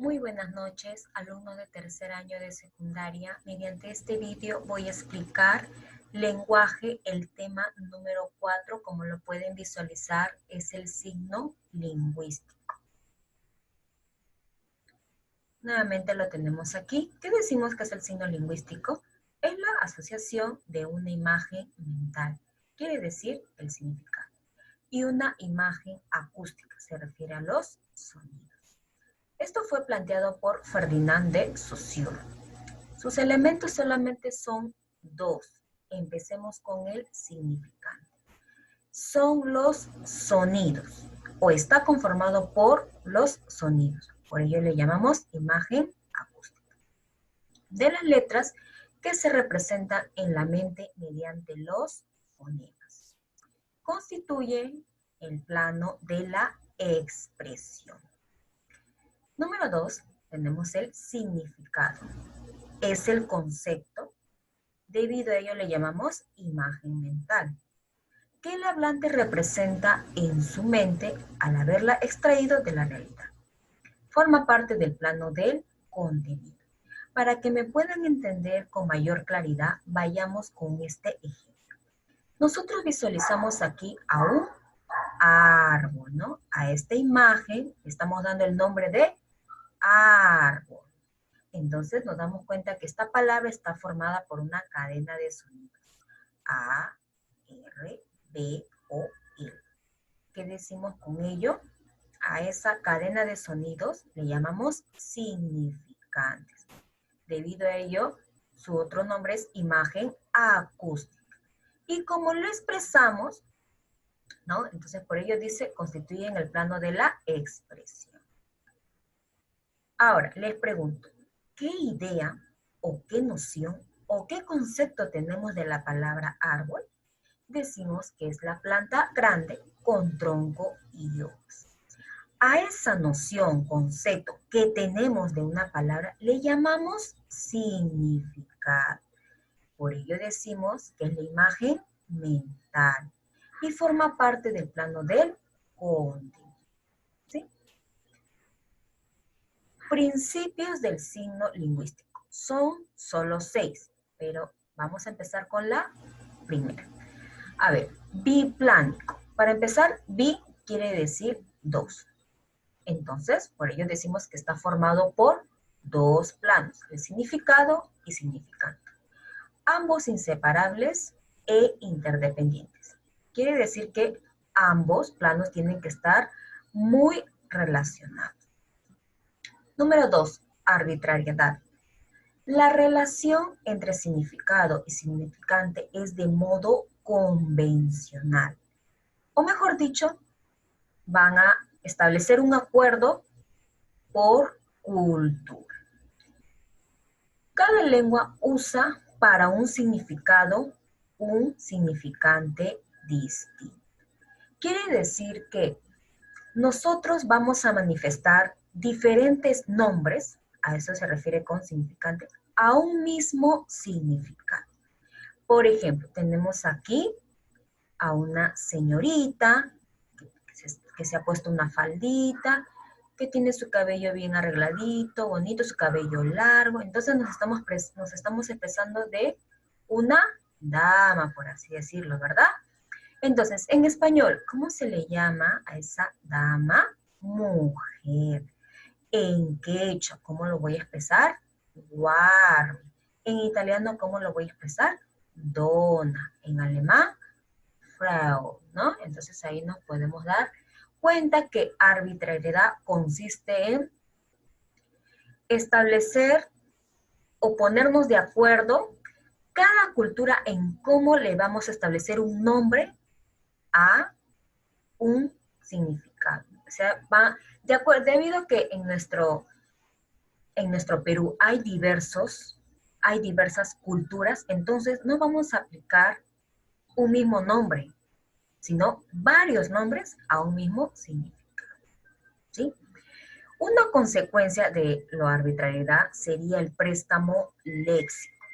Muy buenas noches, alumnos de tercer año de secundaria. Mediante este vídeo voy a explicar lenguaje, el tema número 4. Como lo pueden visualizar, es el signo lingüístico. Nuevamente lo tenemos aquí. ¿Qué decimos que es el signo lingüístico? Es la asociación de una imagen mental, quiere decir el significado, y una imagen acústica, se refiere a los sonidos. Esto fue planteado por Ferdinand de Saussure. Sus elementos solamente son dos. Empecemos con el significante. Son los sonidos, o está conformado por los sonidos. Por ello le llamamos imagen acústica. De las letras que se representan en la mente mediante los fonemas. Constituyen el plano de la expresión. Número 2, tenemos el significado. Es el concepto. Debido a ello le llamamos imagen mental, que el hablante representa en su mente al haberla extraído de la realidad. Forma parte del plano del contenido. Para que me puedan entender con mayor claridad, vayamos con este ejemplo. Nosotros visualizamos aquí a un árbol, ¿no? A esta imagen estamos dando el nombre de árbol. Entonces nos damos cuenta que esta palabra está formada por una cadena de sonidos. A, R, B, O, L. ¿Qué decimos con ello? A esa cadena de sonidos le llamamos significantes. Debido a ello, su otro nombre es imagen acústica. Y como lo expresamos, ¿no? Entonces por ello dice, constituyen el plano de la expresión. Ahora, les pregunto, ¿qué idea o qué noción o qué concepto tenemos de la palabra árbol? Decimos que es la planta grande con tronco y hojas. A esa noción, concepto que tenemos de una palabra le llamamos significado. Por ello decimos que es la imagen mental y forma parte del plano del contenido. ¿Sí? Principios del signo lingüístico. Son solo 6, pero vamos a empezar con la primera. A ver, biplánico. Para empezar, bi quiere decir dos. Entonces, por ello decimos que está formado por dos planos, el significado y significante. Ambos inseparables e interdependientes. Quiere decir que ambos planos tienen que estar muy relacionados. Número 2, arbitrariedad. La relación entre significado y significante es de modo convencional. O mejor dicho, van a establecer un acuerdo por cultura. Cada lengua usa para un significado un significante distinto. Quiere decir que nosotros vamos a manifestar diferentes nombres, a eso se refiere con significante, a un mismo significado. Por ejemplo, tenemos aquí a una señorita que se ha puesto una faldita, que tiene su cabello bien arregladito, bonito, su cabello largo. Entonces nos estamos expresando de una dama, por así decirlo, ¿verdad? Entonces, en español, ¿cómo se le llama a esa dama? Mujer. En quechua, ¿cómo lo voy a expresar? Guardia. En italiano, ¿cómo lo voy a expresar? Donna. En alemán, Frau, ¿no? Entonces ahí nos podemos dar cuenta que arbitrariedad consiste en establecer o ponernos de acuerdo cada cultura en cómo le vamos a establecer un nombre a un significado. O sea, va de acuerdo, debido a que en nuestro Perú hay diversas culturas, entonces no vamos a aplicar un mismo nombre, sino varios nombres a un mismo significado. ¿Sí? Una consecuencia de la arbitrariedad sería el préstamo léxico.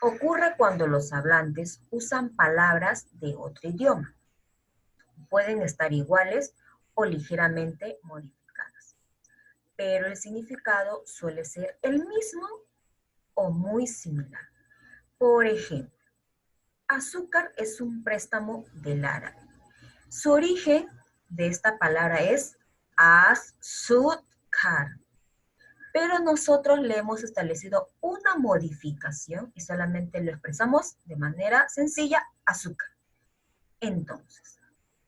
Ocurre cuando los hablantes usan palabras de otro idioma. Pueden estar iguales o ligeramente modificadas. pero el significado suele ser el mismo o muy similar. Por ejemplo, azúcar es un préstamo del árabe. Su origen de esta palabra es azúcar, pero nosotros le hemos establecido una modificación y solamente lo expresamos de manera sencilla, azúcar. Entonces,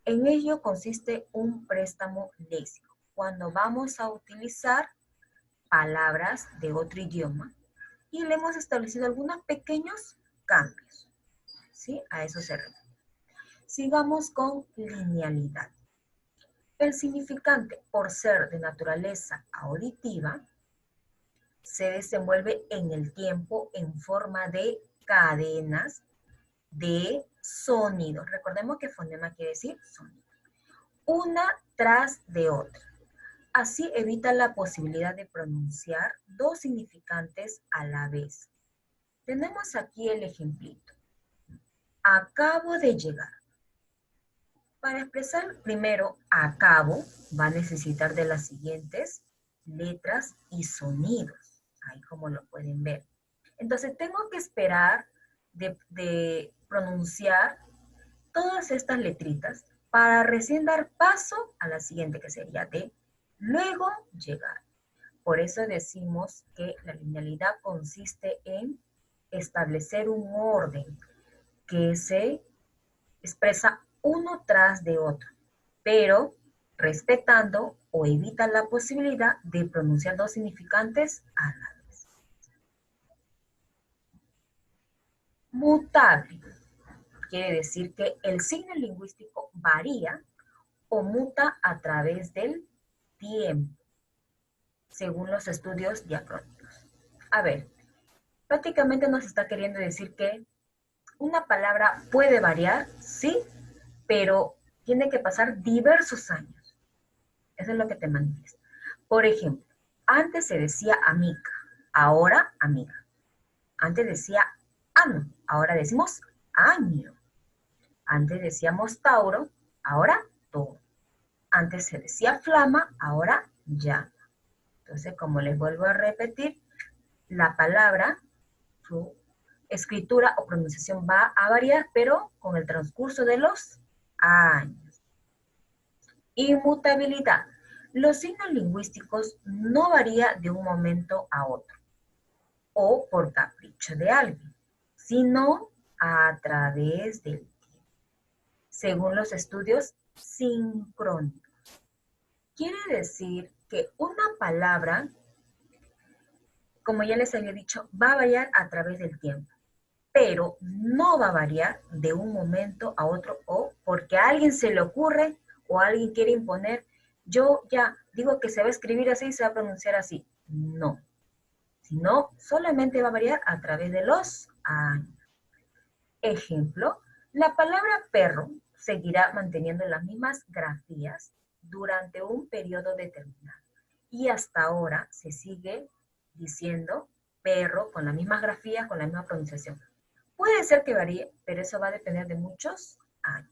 en ello consiste un préstamo léxico. Cuando vamos a utilizar palabras de otro idioma y le hemos establecido algunos pequeños cambios, ¿sí? A eso se refiere. Sigamos con linealidad. El significante, por ser de naturaleza auditiva, se desenvuelve en el tiempo en forma de cadenas de sonidos. Recordemos que fonema quiere decir sonido. Una tras de otra. Así evita la posibilidad de pronunciar dos significantes a la vez. Tenemos aquí el ejemplito. Acabo de llegar. Para expresar primero acabo, va a necesitar de las siguientes letras y sonidos. Ahí como lo pueden ver. Entonces tengo que esperar de pronunciar todas estas letritas para recién dar paso a la siguiente, que sería de luego llegar. Por eso decimos que la linealidad consiste en establecer un orden que se expresa uno tras de otro, pero respetando o evita la posibilidad de pronunciar dos significantes a la vez. Mutable quiere decir que el signo lingüístico varía o muta a través del tiempo, según los estudios diacrónicos. A ver, prácticamente nos está queriendo decir que una palabra puede variar, sí, pero tiene que pasar diversos años. Eso es lo que te manifiesta. Por ejemplo, antes se decía amica, ahora amiga. Antes decía ano, ahora decimos año. Antes decíamos Tauro, ahora Toro. Antes se decía flama, ahora llama. Entonces, como les vuelvo a repetir, la palabra, su escritura o pronunciación va a variar, pero con el transcurso de los años. Inmutabilidad. Los signos lingüísticos no varían de un momento a otro o por capricho de alguien, sino a través del tiempo, según los estudios sincrónicos. Quiere decir que una palabra, como ya les había dicho, va a variar a través del tiempo, pero no va a variar de un momento a otro o porque a alguien se le ocurre o alguien quiere imponer, yo ya digo que se va a escribir así y se va a pronunciar así. No, sino solamente va a variar a través de los años. Ejemplo, la palabra perro seguirá manteniendo las mismas grafías durante un periodo determinado. Y hasta ahora se sigue diciendo perro con las mismas grafías, con la misma pronunciación. Puede ser que varíe, pero eso va a depender de muchos años.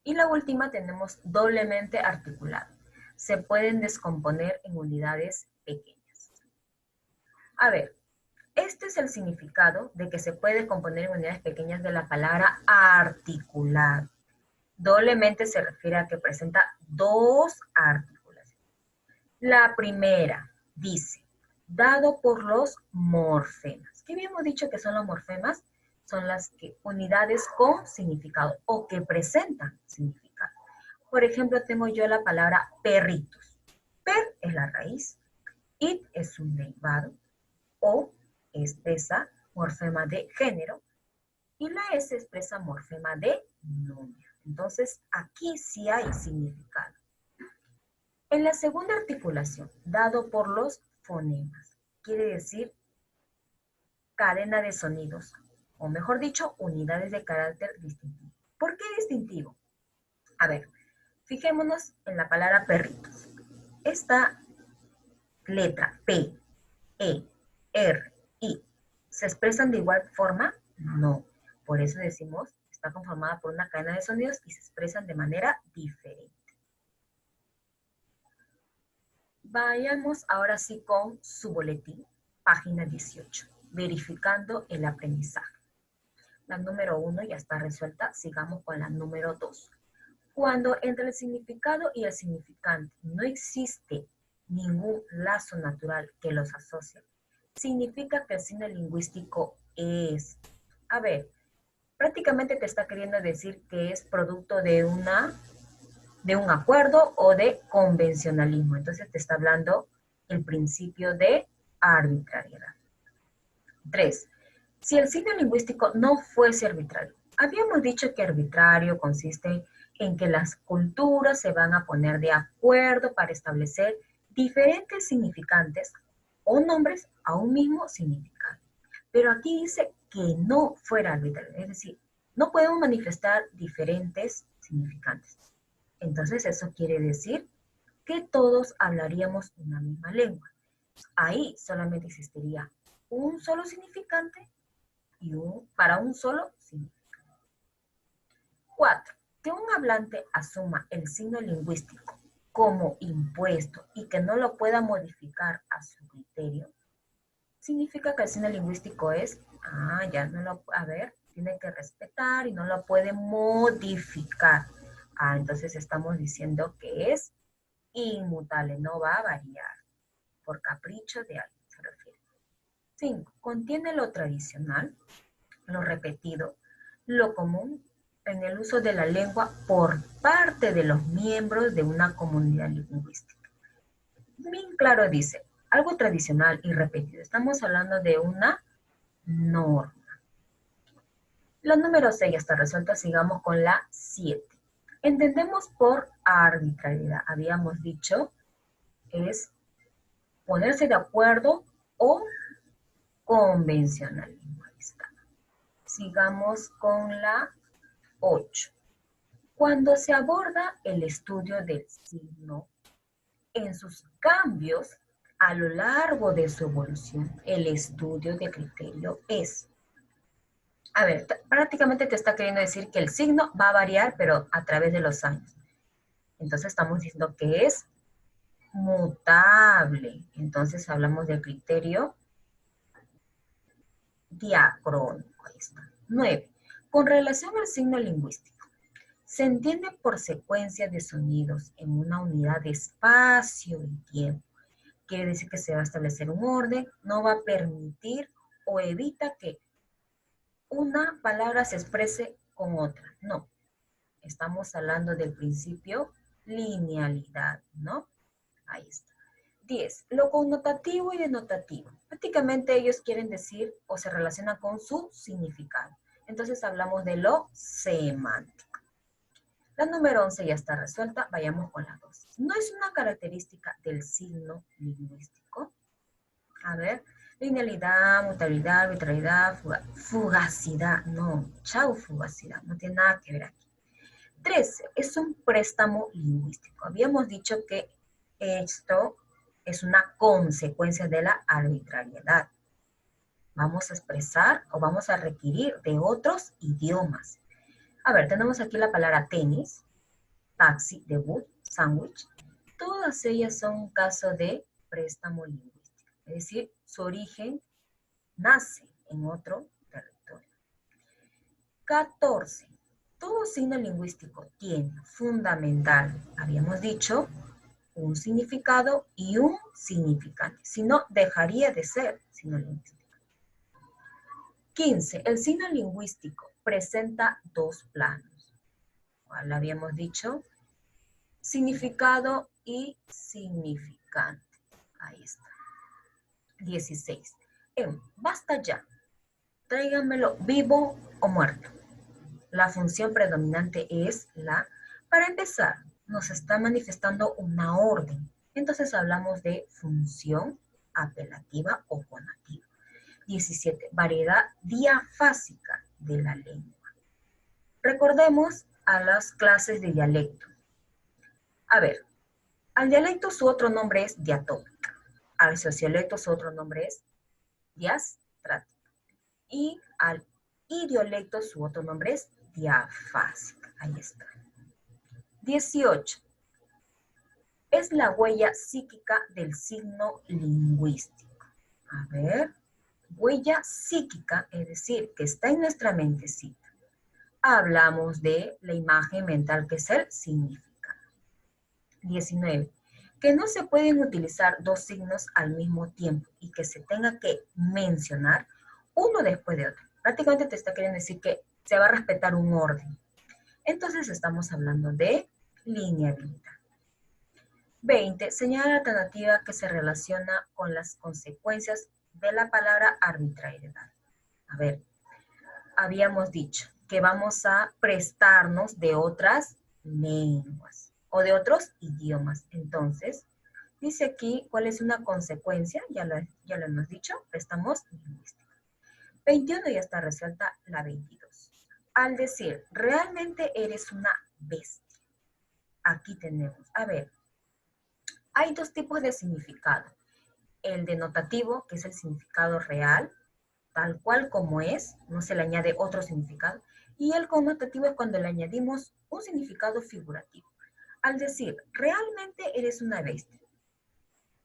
Y la última tenemos doblemente articulado. Se pueden descomponer en unidades pequeñas. A ver, este es el significado de que se puede componer en unidades pequeñas de la palabra articulado. Doblemente se refiere a que presenta dos articulaciones. La primera dice, dado por los morfemas. ¿Qué habíamos dicho que son los morfemas? Son las unidades con significado o que presentan significado. Por ejemplo, tengo yo la palabra perritos. Per es la raíz, it es un derivado, o expresa morfema de género y la S expresa morfema de número. Entonces, aquí sí hay significado. En la segunda articulación, dado por los fonemas, quiere decir cadena de sonidos, o mejor dicho, unidades de carácter distintivo. ¿Por qué distintivo? A ver, fijémonos en la palabra perritos. Esta letra P, E, R, I, ¿se expresan de igual forma? No. Por eso decimos que está conformada por una cadena de sonidos y se expresan de manera diferente. Vayamos ahora sí con su boletín, página 18, verificando el aprendizaje. La número 1 ya está resuelta, sigamos con la número 2. Cuando entre el significado y el significante no existe ningún lazo natural que los asocie, significa que el signo lingüístico es, a ver, prácticamente te está queriendo decir que es producto de un acuerdo o de convencionalismo. Entonces te está hablando el principio de arbitrariedad. 3. Si el signo lingüístico no fuese arbitrario, habíamos dicho que arbitrario consiste en que las culturas se van a poner de acuerdo para establecer diferentes significantes o nombres a un mismo significado. Pero aquí dice que no fuera arbitrario, es decir, no podemos manifestar diferentes significantes. Entonces eso quiere decir que todos hablaríamos una misma lengua. Ahí solamente existiría un solo significante y para un solo significado. 4. Que un hablante asuma el signo lingüístico como impuesto y que no lo pueda modificar a su criterio, significa que el signo lingüístico es, tiene que respetar y no lo puede modificar. Entonces estamos diciendo que es inmutable, no va a variar por capricho de alguien, se refiere. 5. Contiene lo tradicional, lo repetido, lo común en el uso de la lengua por parte de los miembros de una comunidad lingüística. Bien claro dice, algo tradicional y repetido. Estamos hablando de una norma. La número 6 ya está resuelta, sigamos con la 7. Entendemos por arbitrariedad, habíamos dicho, es ponerse de acuerdo o convencionalismo. Ahí está. Sigamos con la 8. Cuando se aborda el estudio del signo en sus cambios a lo largo de su evolución, el estudio de criterio es, prácticamente te está queriendo decir que el signo va a variar, pero a través de los años. Entonces estamos diciendo que es mutable. Entonces hablamos del criterio diacrónico. Ahí está. 9. Con relación al signo lingüístico, se entiende por secuencia de sonidos en una unidad de espacio y tiempo. Quiere decir que se va a establecer un orden, no va a permitir o evita que una palabra se exprese con otra. No. Estamos hablando del principio linealidad, ¿no? Ahí está. 10. Lo connotativo y denotativo. Prácticamente ellos quieren decir o se relacionan con su significado. Entonces hablamos de lo semántico. La número 11 ya está resuelta. Vayamos con la 12. No es una característica del signo lingüístico. A ver, linealidad, mutabilidad, arbitrariedad, fugacidad. No, chau fugacidad. No tiene nada que ver aquí. 13. Es un préstamo lingüístico. Habíamos dicho que esto es una consecuencia de la arbitrariedad. Vamos a expresar o vamos a requerir de otros idiomas. A ver, tenemos aquí la palabra tenis, taxi, debut, sándwich. Todas ellas son un caso de préstamo lingüístico. Es decir, su origen nace en otro territorio. 14. Todo signo lingüístico tiene fundamental, habíamos dicho, un significado y un significante. Si no, dejaría de ser signo lingüístico. 15. El signo lingüístico presenta dos planos. ¿Cuál habíamos dicho? Significado y significante. Ahí está. 16. Basta ya. Tráiganmelo vivo o muerto. La función predominante es la. Para empezar, nos está manifestando una orden. Entonces hablamos de función apelativa o conativa. 17. Variedad diafásica de la lengua. Recordemos a las clases de dialecto. A ver, al dialecto su otro nombre es diatópica. Al sociolecto su otro nombre es diastrática. Y al idiolecto su otro nombre es diafásica. Ahí está. 18. es la huella psíquica del signo lingüístico. A ver, huella psíquica, es decir, que está en nuestra mentecita. Hablamos de la imagen mental que es el significado. 19. Que no se pueden utilizar dos signos al mismo tiempo y que se tenga que mencionar uno después de otro. Prácticamente te está queriendo decir que se va a respetar un orden. Entonces estamos hablando de linealidad. 20. Señala la alternativa que se relaciona con las consecuencias de la palabra arbitrariedad. A ver, habíamos dicho que vamos a prestarnos de otras lenguas o de otros idiomas. Entonces, dice aquí cuál es una consecuencia, ya lo hemos dicho, prestamos lingüística. 21 ya está resuelta la 22. Al decir, realmente eres una bestia. Aquí tenemos, a ver, hay dos tipos de significado. El denotativo, que es el significado real, tal cual como es, no se le añade otro significado. Y el connotativo es cuando le añadimos un significado figurativo. Al decir, realmente eres una bestia.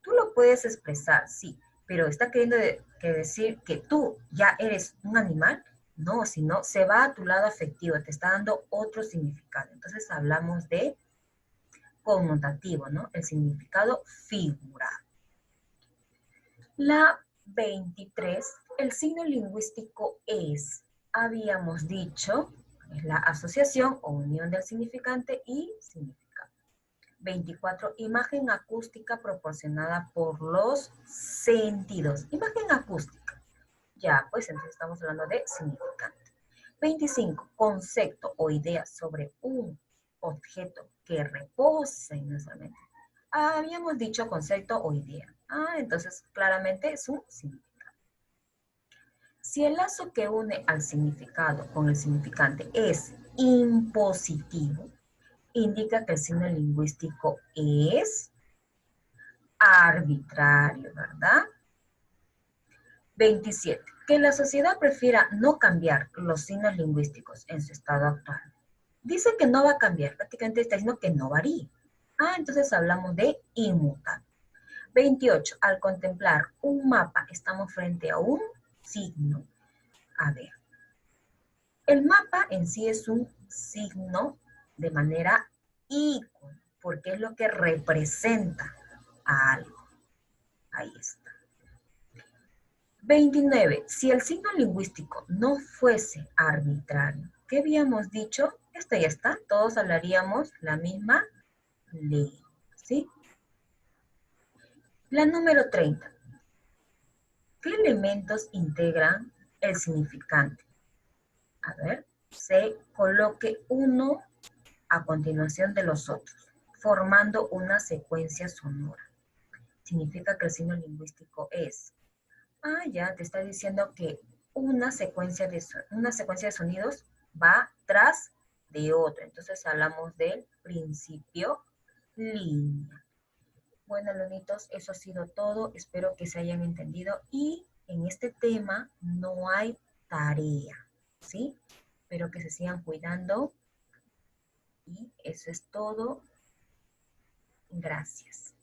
Tú lo puedes expresar, sí, pero está queriendo decir que tú ya eres un animal. No, sino se va a tu lado afectivo, te está dando otro significado. Entonces hablamos de connotativo, ¿no? El significado figurado. La 23, el signo lingüístico es, habíamos dicho, es la asociación o unión del significante y significado. 24, imagen acústica proporcionada por los sentidos. Imagen acústica. Ya, pues entonces estamos hablando de significante. 25, concepto o idea sobre un objeto que reposa en nuestra mente. Habíamos dicho concepto o idea. Entonces claramente es un significado. Si el lazo que une al significado con el significante es impositivo, indica que el signo lingüístico es arbitrario, ¿verdad? 27. Que la sociedad prefiera no cambiar los signos lingüísticos en su estado actual. Dice que no va a cambiar, prácticamente está diciendo que no varía. Entonces hablamos de inmutable. 28. Al contemplar un mapa, estamos frente a un signo. A ver, el mapa en sí es un signo de manera ícono, porque es lo que representa a algo. Ahí está. 29. Si el signo lingüístico no fuese arbitrario, ¿qué habíamos dicho? Esto ya está, todos hablaríamos la misma ley, ¿sí? La número 30. ¿Qué elementos integran el significante? A ver, se coloque uno a continuación de los otros, formando una secuencia sonora. Significa que el signo lingüístico es, ya te está diciendo que una secuencia de sonidos va tras de otra. Entonces hablamos del principio línea. Bueno, alumnitos, eso ha sido todo. Espero que se hayan entendido y en este tema no hay tarea, ¿sí? Espero que se sigan cuidando y eso es todo. Gracias.